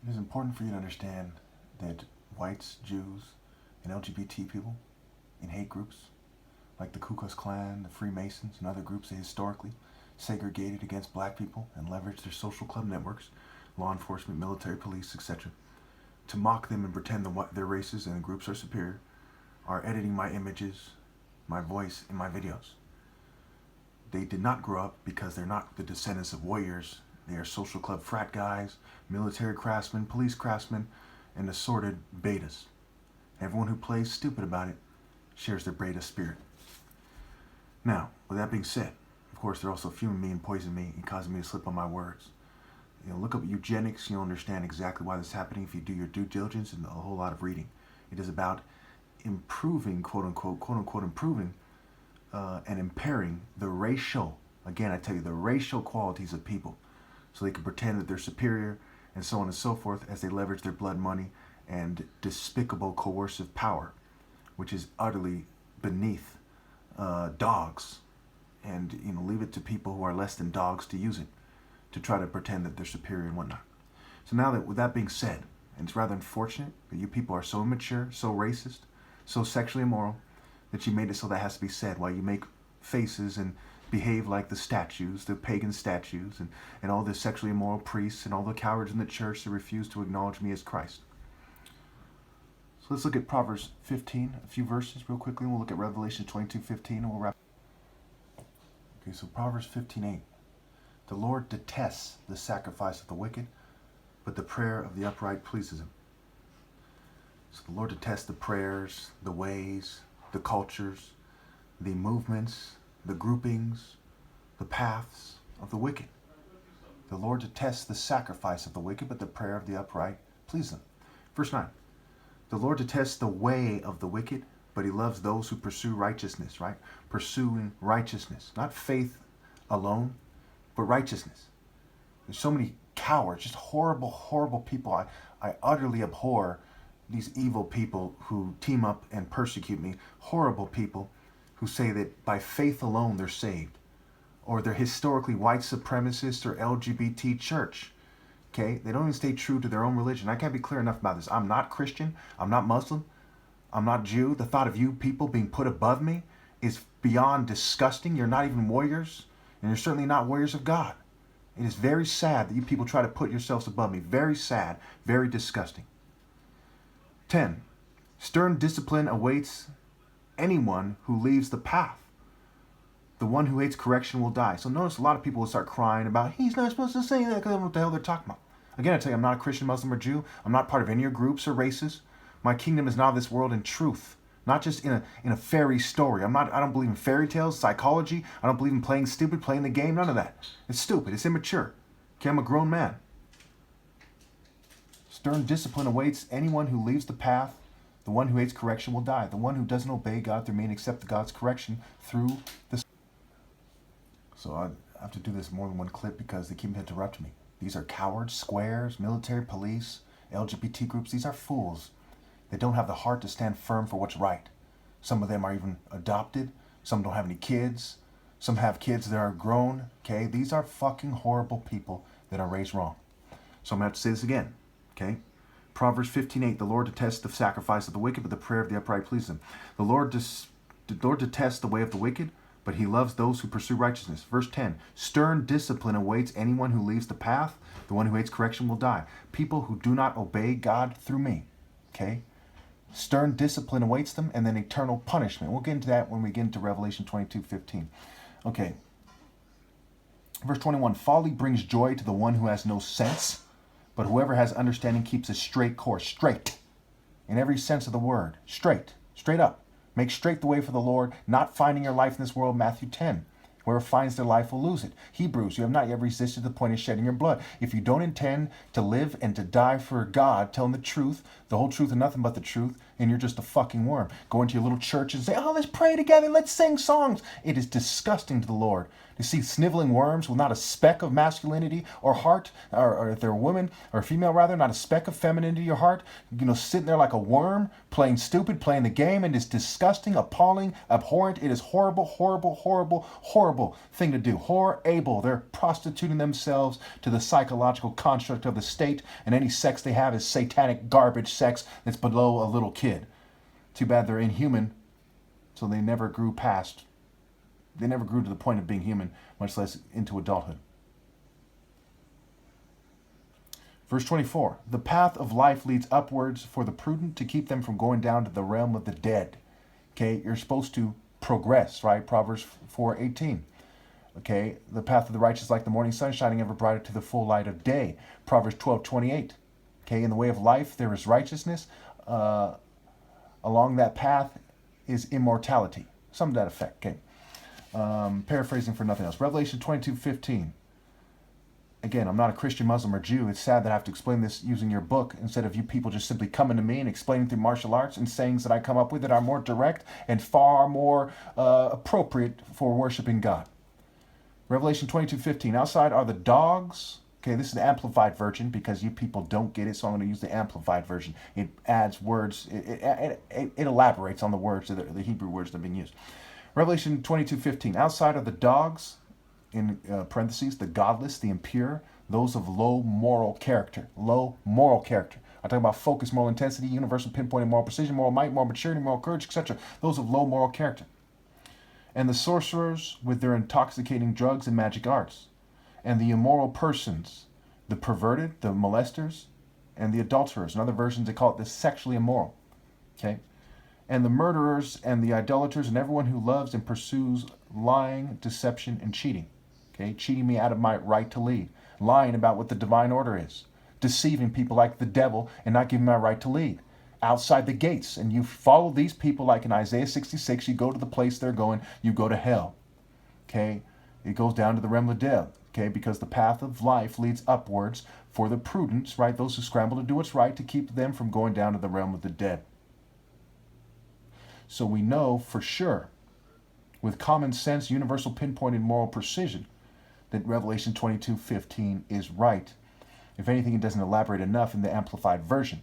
It is important for you to understand that whites, Jews, and LGBT people in hate groups, like the Ku Klux Klan, the Freemasons, and other groups that historically segregated against black people and leveraged their social club networks, law enforcement, military, police, etc., to mock them and pretend that their races and groups are superior, are editing my images, my voice, in my videos. They did not grow up because they're not the descendants of warriors. They are social club frat guys, military craftsmen, police craftsmen, and assorted betas. Everyone who plays stupid about it shares their beta spirit. Now, with that being said, of course, they're also fuming me and poisoning me and causing me to slip on my words. Look up eugenics. You'll understand exactly why this is happening if you do your due diligence and a whole lot of reading. It is about improving, quote unquote, improving and impairing the racial, again, I tell you, the racial qualities of people so they can pretend that they're superior and so on and so forth as they leverage their blood money and despicable coercive power, which is utterly beneath dogs. And leave it to people who are less than dogs to use it, to try to pretend that they're superior and whatnot. So now that, with that being said, and it's rather unfortunate that you people are so immature, so racist, so sexually immoral, that you made it so that has to be said while you make faces and behave like the statues, the pagan statues, and all the sexually immoral priests and all the cowards in the church that refuse to acknowledge me as Christ. So let's look at Proverbs 15, a few verses real quickly, and we'll look at Revelation 22:15, and we'll wrap. Okay, so Proverbs 15:8. The Lord detests the sacrifice of the wicked, but the prayer of the upright pleases him. So the Lord detests the prayers, the ways, the cultures, the movements, the groupings, the paths of the wicked. The Lord detests the sacrifice of the wicked, but the prayer of the upright pleases him. Verse 9. The Lord detests the way of the wicked, but he loves those who pursue righteousness, right? Pursuing righteousness, not faith alone, but righteousness. There's so many cowards, just horrible, horrible people. I utterly abhor these evil people who team up and persecute me. Horrible people who say that by faith alone they're saved. Or they're historically white supremacist or LGBT church. Okay? They don't even stay true to their own religion. I can't be clear enough about this. I'm not Christian. I'm not Muslim. I'm not Jew. The thought of you people being put above me is beyond disgusting. You're not even warriors. And you're certainly not warriors of God. It is very sad that you people try to put yourselves above me. Very sad. Very disgusting. 10. Stern discipline awaits anyone who leaves the path. The one who hates correction will die. So notice a lot of people will start crying about, he's not supposed to say that, because I don't know what the hell they're talking about. Again, I tell you, I'm not a Christian, Muslim, or Jew. I'm not part of any of your groups or races. My kingdom is not of this world in truth. Not just in a fairy story. I don't believe in fairy tales, psychology. I don't believe in playing stupid, playing the game, none of that. It's stupid, it's immature. Okay, I'm a grown man. Stern discipline awaits anyone who leaves the path. The one who hates correction will die. The one who doesn't obey God through me and accept God's correction through the... So I have to do this more than one clip because they keep interrupting me. These are cowards, squares, military, police, LGBT groups. These are fools. They don't have the heart to stand firm for what's right. Some of them are even adopted. Some don't have any kids. Some have kids that are grown. Okay, these are fucking horrible people that are raised wrong. So I'm going to have to say this again. Okay, Proverbs 15:8. The Lord detests the sacrifice of the wicked, but the prayer of the upright pleases him. The Lord detests the way of the wicked, but he loves those who pursue righteousness. Verse 10. Stern discipline awaits anyone who leaves the path. The one who hates correction will die. People who do not obey God through me. Okay. Stern discipline awaits them, and then eternal punishment. We'll get into that when we get into Revelation 22:15. Okay. Verse 21. Folly brings joy to the one who has no sense, but whoever has understanding keeps a straight course. Straight. In every sense of the word. Straight. Straight up. Make straight the way for the Lord, not finding your life in this world. Matthew 10. Whoever finds their life will lose it. Hebrews, you have not yet resisted the point of shedding your blood. If you don't intend to live and to die for God, telling the truth, the whole truth and nothing but the truth, and you're just a fucking worm. Go into your little church and say, oh, let's pray together, let's sing songs. It is disgusting to the Lord to see sniveling worms with not a speck of masculinity or heart, or if they're a woman or a female rather, not a speck of femininity or heart, sitting there like a worm, playing stupid, playing the game, and it's disgusting, appalling, abhorrent. It is horrible, horrible, horrible, horrible thing to do. Horrible. They're prostituting themselves to the psychological construct of the state, and any sex they have is satanic garbage sex that's below a little kid. Too bad they're inhuman, so they never grew to the point of being human, much less into adulthood. Verse 24, the path of life leads upwards for the prudent to keep them from going down to the realm of the dead. Okay, you're supposed to progress, right? Proverbs 4:18. Okay, the path of the righteous like the morning sun shining ever brighter to the full light of day. Proverbs 12:28. Okay, in the way of life there is righteousness. Along that path is immortality. Some to that effect. Okay. Paraphrasing for nothing else. Revelation 22:15. Again, I'm not a Christian, Muslim, or Jew. It's sad that I have to explain this using your book instead of you people just simply coming to me and explaining through martial arts and sayings that I come up with that are more direct and far more appropriate for worshiping God. Revelation 22:15. Outside are the dogs. Okay, this is the Amplified Version because you people don't get it, so I'm going to use the Amplified Version. It adds words. It elaborates on the words, the Hebrew words that are being used. Revelation 22:15. Outside are the dogs, in parentheses, the godless, the impure, those of low moral character. Low moral character. I talk about focus, moral intensity, universal pinpointing, moral precision, moral might, moral maturity, moral courage, etc. Those of low moral character. And the sorcerers with their intoxicating drugs and magic arts. And the immoral persons, the perverted, the molesters, and the adulterers. In other versions, they call it the sexually immoral. Okay? And the murderers and the idolaters and everyone who loves and pursues lying, deception, and cheating. Okay, cheating me out of my right to lead. Lying about what the divine order is. Deceiving people like the devil and not giving my right to lead. Outside the gates. And you follow these people like in Isaiah 66, you go to the place they're going, you go to hell. Okay, it goes down to the realm of the dead. Okay, because the path of life leads upwards for the prudents, right? Those who scramble to do what's right to keep them from going down to the realm of the dead. So we know for sure, with common sense, universal pinpoint, and moral precision, that Revelation 22:15 is right. If anything, it doesn't elaborate enough in the Amplified Version.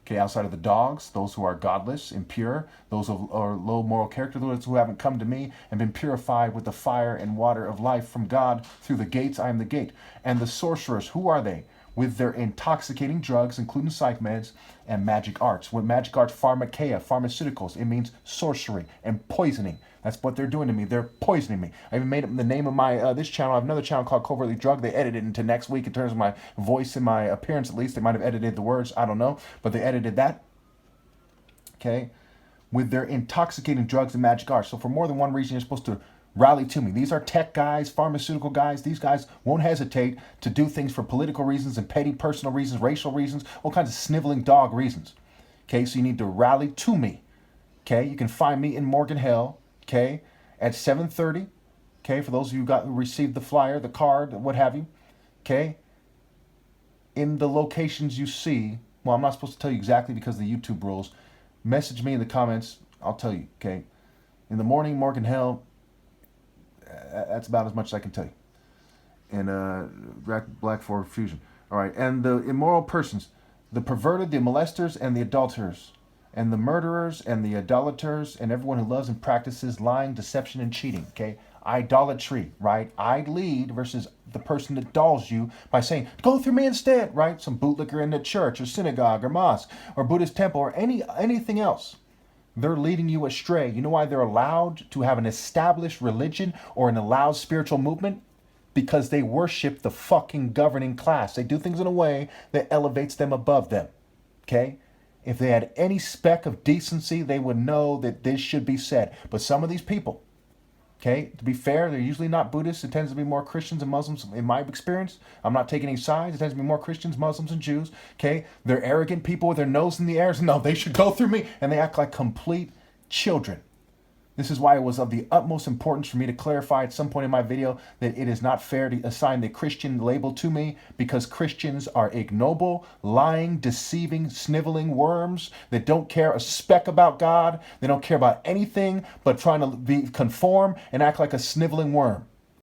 Okay, outside of the dogs, those who are godless, impure, those who are low moral character, those who haven't come to me and been purified with the fire and water of life from God through the gates, I am the gate. And the sorcerers, who are they? With their intoxicating drugs, including psych meds and magic arts. What magic arts? Pharmakeia, pharmaceuticals. It means sorcery and poisoning. That's what they're doing to me. They're poisoning me. I even made up the name of my this channel. I have another channel called Covertly Drug. They edited it into next week in terms of my voice and my appearance, at least. They might have edited the words. I don't know. But they edited that. Okay. With their intoxicating drugs and magic arts. So for more than one reason, you're supposed to rally to me. These are tech guys, pharmaceutical guys. These guys won't hesitate to do things for political reasons and petty personal reasons, racial reasons, all kinds of sniveling dog reasons. Okay, so you need to rally to me. Okay, you can find me in Morgan Hill, okay, at 7:30. Okay, for those of you who received the flyer, the card, what have you. Okay, in the locations you see, well, I'm not supposed to tell you exactly because of the YouTube rules. Message me in the comments. I'll tell you, okay. In the morning, Morgan Hill. That's about as much as I can tell you. And Black Ford Fusion. All right. And the immoral persons, the perverted, the molesters, and the adulterers, and the murderers, and the idolaters, and everyone who loves and practices lying, deception, and cheating. Okay. Idolatry, right? I lead versus the person that dulls you by saying, go through me instead, right? Some bootlicker in the church or synagogue or mosque or Buddhist temple or anything else. They're leading you astray. You know why they're allowed to have an established religion or an allowed spiritual movement? Because they worship the fucking governing class. They do things in a way that elevates them above them. Okay? If they had any speck of decency, they would know that this should be said. But some of these people, okay, to be fair, they're usually not Buddhists. It tends to be more Christians and Muslims in my experience. I'm not taking any sides. It tends to be more Christians, Muslims, and Jews. Okay, they're arrogant people with their nose in the air. So no, they should go through me. And they act like complete children. This is why it was of the utmost importance for me to clarify at some point in my video that it is not fair to assign the Christian label to me, because Christians are ignoble, lying, deceiving, sniveling worms that don't care a speck about God. They don't care about anything but trying to conform and act like a sniveling worm.